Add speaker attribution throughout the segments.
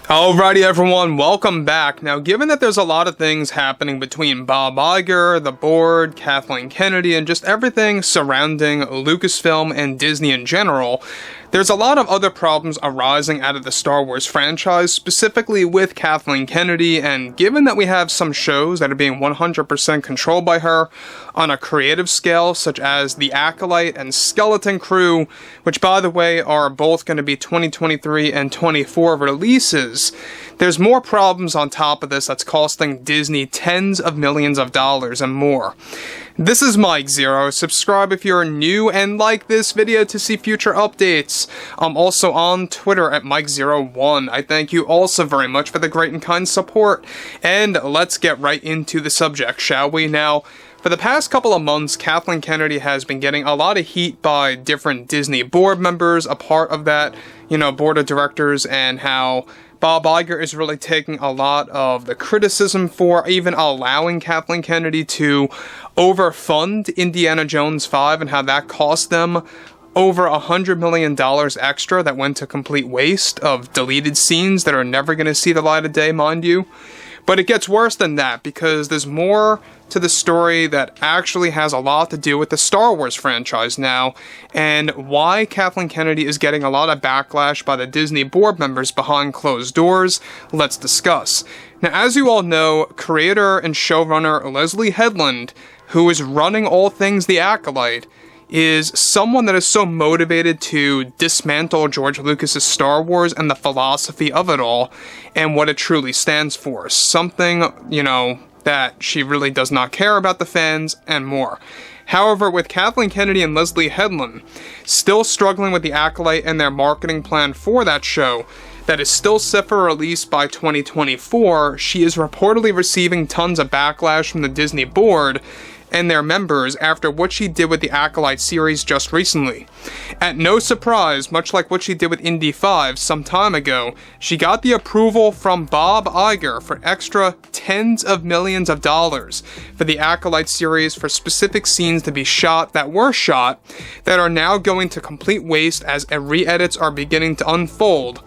Speaker 1: Alrighty everyone, welcome back. Now, given that there's a lot of things happening between Bob Iger, the board, Kathleen Kennedy, and just everything surrounding Lucasfilm and Disney in general, there's a lot of other problems arising out of the Star Wars franchise, specifically with Kathleen Kennedy, and given that we have some shows that are being 100% controlled by her on a creative scale, such as The Acolyte and Skeleton Crew, which by the way are both going to be 2023 and 24 releases, there's more problems on top of this that's costing Disney tens of millions of dollars and more. This is Mike Zero. Subscribe if you're new and like this video to see future updates. I'm also on Twitter at Mike01. I thank you also very much for the great and kind support. And let's get right into the subject, shall we? Now, for the past couple of months, Kathleen Kennedy has been getting a lot of heat by different Disney board members, a part of that, board of directors, and how Bob Iger is really taking a lot of the criticism for even allowing Kathleen Kennedy to overfund Indiana Jones 5 and how that cost them over $100 million extra that went to complete waste of deleted scenes that are never going to see the light of day, mind you. But it gets worse than that, because there's more to the story that actually has a lot to do with the Star Wars franchise now, and why Kathleen Kennedy is getting a lot of backlash by the Disney board members behind closed doors. Let's discuss. Now, as you all know, creator and showrunner Leslye Headland, who is running all things The Acolyte, is someone that is so motivated to dismantle George Lucas's Star Wars and the philosophy of it all, and what it truly stands for. Something, that she really does not care about the fans, and more. However, with Kathleen Kennedy and Leslye Headland still struggling with The Acolyte and their marketing plan for that show, that is still set for release by 2024, she is reportedly receiving tons of backlash from the Disney board and their members after what she did with the Acolyte series just recently. At no surprise, much like what she did with Indy 5 some time ago, she got the approval from Bob Iger for extra tens of millions of dollars for the Acolyte series for specific scenes to be shot that are now going to complete waste as re-edits are beginning to unfold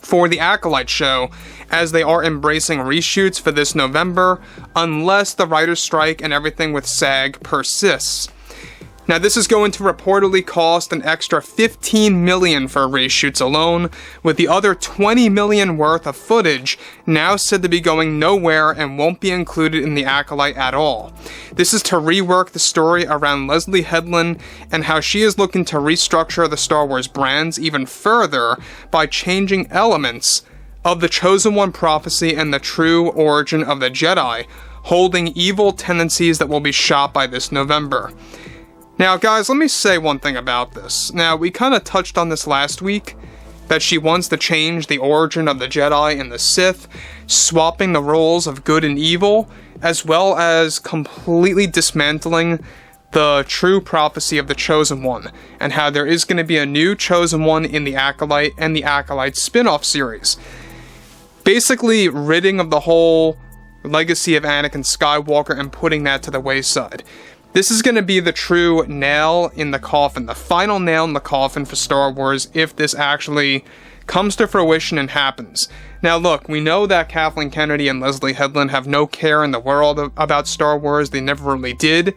Speaker 1: for the Acolyte show, as they are embracing reshoots for this November, unless the writer's strike and everything with SAG persists. Now, this is going to reportedly cost an extra $15 million for reshoots alone, with the other $20 million worth of footage now said to be going nowhere and won't be included in The Acolyte at all. This is to rework the story around Leslye Headland and how she is looking to restructure the Star Wars brands even further by changing elements of the Chosen One prophecy and the true origin of the Jedi, holding evil tendencies that will be shot by this November. Now, guys, let me say one thing about this. Now, we kind of touched on this last week, that she wants to change the origin of the Jedi and the Sith, swapping the roles of good and evil, as well as completely dismantling the true prophecy of the Chosen One, and how there is going to be a new Chosen One in the Acolyte and the Acolyte spin-off series. Basically, ridding of the whole legacy of Anakin Skywalker and putting that to the wayside. This is going to be the true nail in the coffin, the final nail in the coffin for Star Wars if this actually comes to fruition and happens. Now look, we know that Kathleen Kennedy and Leslye Headland have no care in the world about Star Wars. They never really did.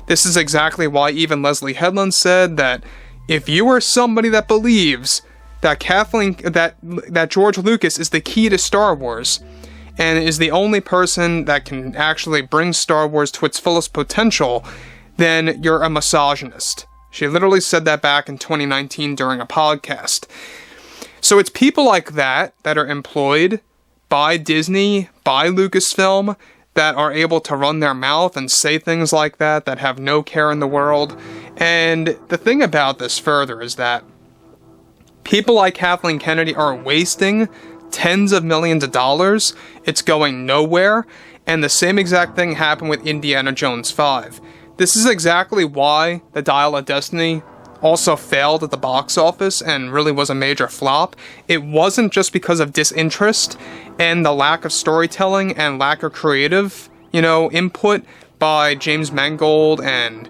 Speaker 1: This is exactly why even Leslye Headland said that if you are somebody that believes that that George Lucas is the key to Star Wars, and is the only person that can actually bring Star Wars to its fullest potential, then you're a misogynist. She literally said that back in 2019 during a podcast. So it's people like that are employed by Disney, by Lucasfilm, that are able to run their mouth and say things like that have no care in the world. And the thing about this further is that people like Kathleen Kennedy are wasting tens of millions of dollars. It's going nowhere, and the same exact thing happened with Indiana Jones 5. This is exactly why The Dial of Destiny also failed at the box office and really was a major flop. It wasn't just because of disinterest and the lack of storytelling and lack of creative, input by James Mangold and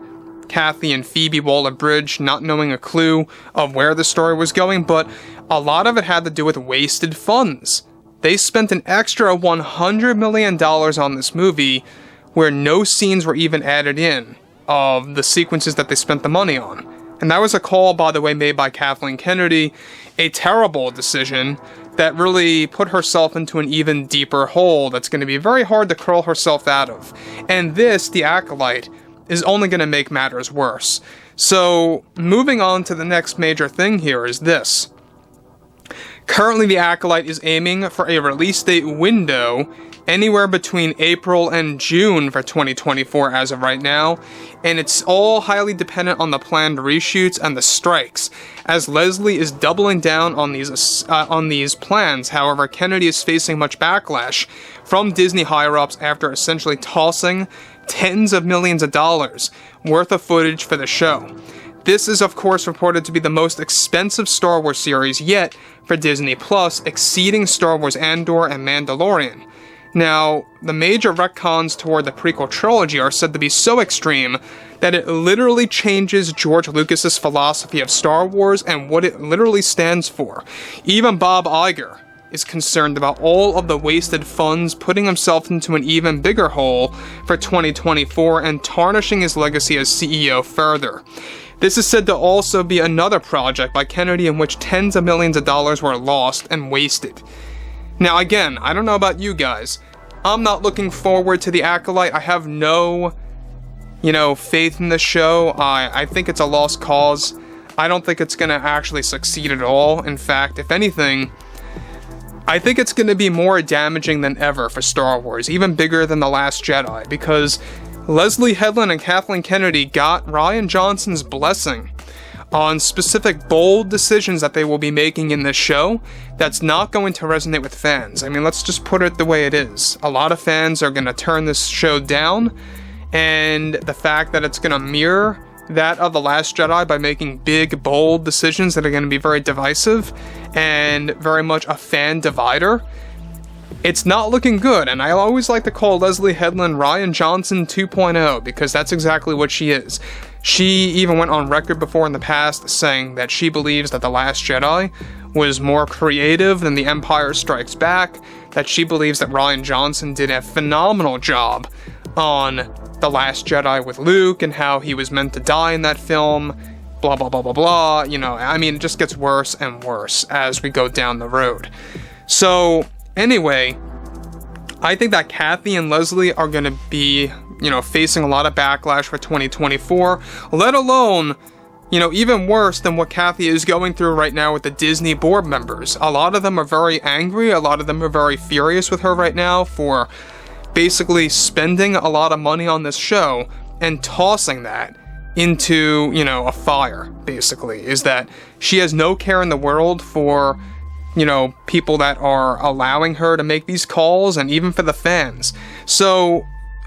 Speaker 1: Kathy and Phoebe Waller-Bridge not knowing a clue of where the story was going, but a lot of it had to do with wasted funds. They spent an extra $100 million on this movie where no scenes were even added in of the sequences that they spent the money on. And that was a call, by the way, made by Kathleen Kennedy, a terrible decision that really put herself into an even deeper hole that's going to be very hard to curl herself out of. And this, The Acolyte, is only going to make matters worse. So, moving on to the next major thing here is this. Currently, The Acolyte is aiming for a release date window anywhere between April and June for 2024 as of right now, and it's all highly dependent on the planned reshoots and the strikes, as Leslye is doubling down on these plans. However, Kennedy is facing much backlash from Disney higher-ups after essentially tossing tens of millions of dollars worth of footage for the show. This is, of course, reported to be the most expensive Star Wars series yet for Disney+, exceeding Star Wars Andor and Mandalorian. Now, the major retcons toward the prequel trilogy are said to be so extreme that it literally changes George Lucas's philosophy of Star Wars and what it literally stands for. Even Bob Iger is concerned about all of the wasted funds, putting himself into an even bigger hole for 2024 and tarnishing his legacy as CEO further. This is said to also be another project by Kennedy in which tens of millions of dollars were lost and wasted. Now again, I don't know about you guys. I'm not looking forward to The Acolyte. I have no, faith in this show. I think it's a lost cause. I don't think it's going to actually succeed at all. In fact, if anything, I think it's going to be more damaging than ever for Star Wars, even bigger than The Last Jedi, because Leslye Headland and Kathleen Kennedy got Rian Johnson's blessing on specific bold decisions that they will be making in this show that's not going to resonate with fans. I mean, let's just put it the way it is. A lot of fans are going to turn this show down, and the fact that it's going to mirror that of The Last Jedi by making big, bold decisions that are going to be very divisive and very much a fan divider, it's not looking good. And I always like to call Leslye Headland Rian Johnson 2.0 because that's exactly what she is. She even went on record before in the past saying that she believes that The Last Jedi was more creative than The Empire Strikes Back, that she believes that Rian Johnson did a phenomenal job on The Last Jedi with Luke and how he was meant to die in that film, blah, blah, blah, blah, blah. It just gets worse and worse as we go down the road. So, anyway, I think that Kathy and Leslye are going to be, facing a lot of backlash for 2024, let alone, even worse than what Kathy is going through right now with the Disney board members. A lot of them are very angry, a lot of them are very furious with her right now for basically spending a lot of money on this show and tossing that into, a fire, basically, is that she has no care in the world for people that are allowing her to make these calls, and even for the fans. So,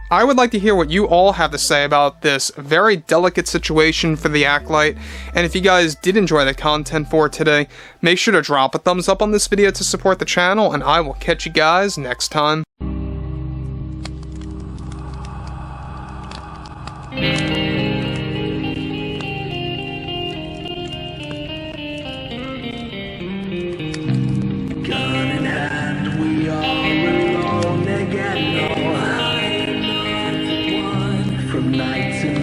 Speaker 1: I would like to hear what you all have to say about this very delicate situation for The Acolyte, and if you guys did enjoy the content for today, make sure to drop a thumbs up on this video to support the channel, and I will catch you guys next time.
Speaker 2: From night to